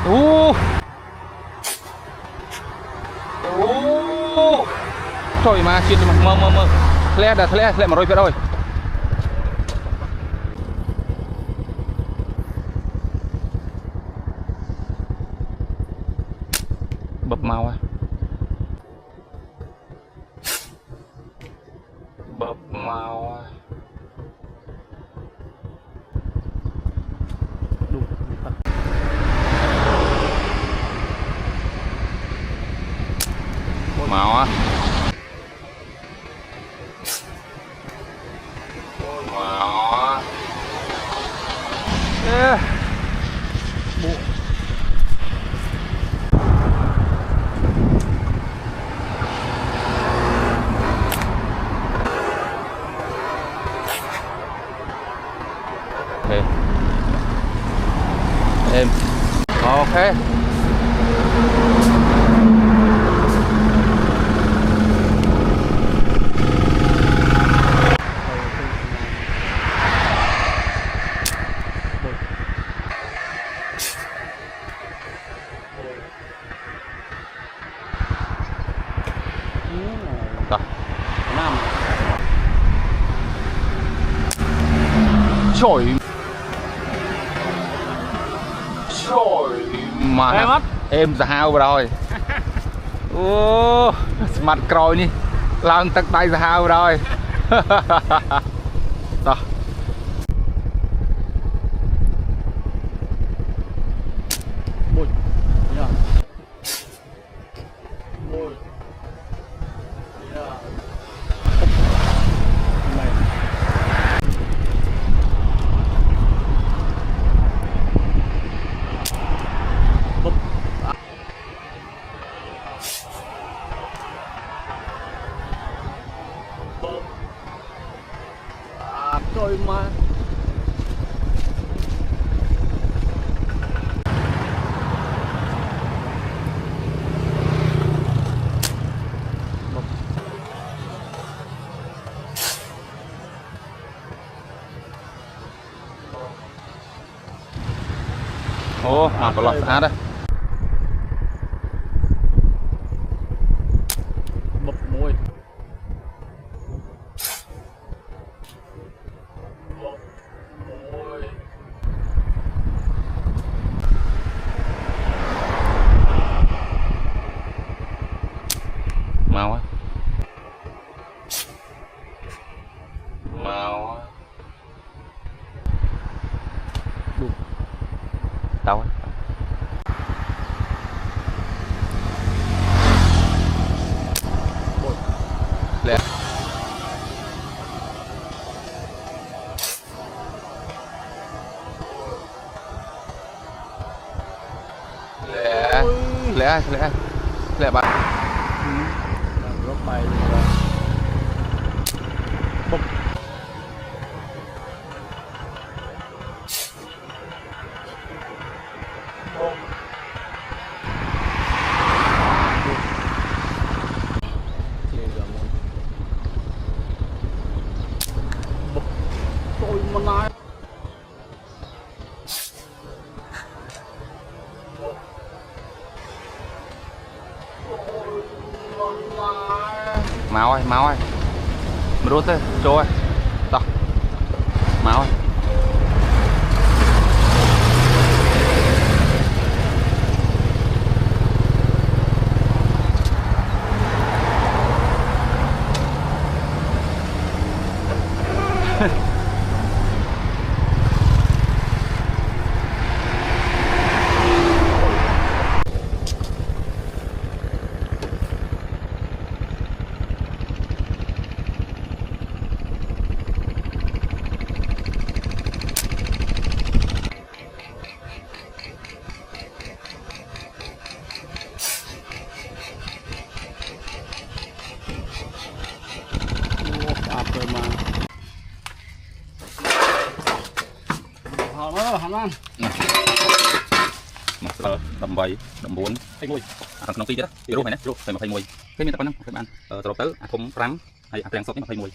Ô. Trời mà chuyện mơ lẹ mà rồi biết rồi. Bập màu à. Bập màu à. Màu á. Màu á. Yeah. Okay. Em. Ok. Rồi. Năm. Trời. Trời mà em sao rồi. Ô, mặt còi đi. Làm tắc tay sao rồi. Đó. Bụi. Yeah. Bụi. Yeah. Trời mà ô, có lọt xa đây. bập môi. Màu á. Màu á. Đâu á. Lẹ. Lẹ bạn. Rốt bay rồi. Bụp. Tôi mà nói Máu ơi. Rút thôi, trôi ơi. Đó. Máu ơi. rồi mà. Hả anh? Đầm 7, đầm 4 thay mùi thằng nông ti đó thì lúc này nè lúc phải mà thay mùi cái miếng ta có năng phải bạn rồi tới cũng rắn hay trang sốt nhưng mà thay mùi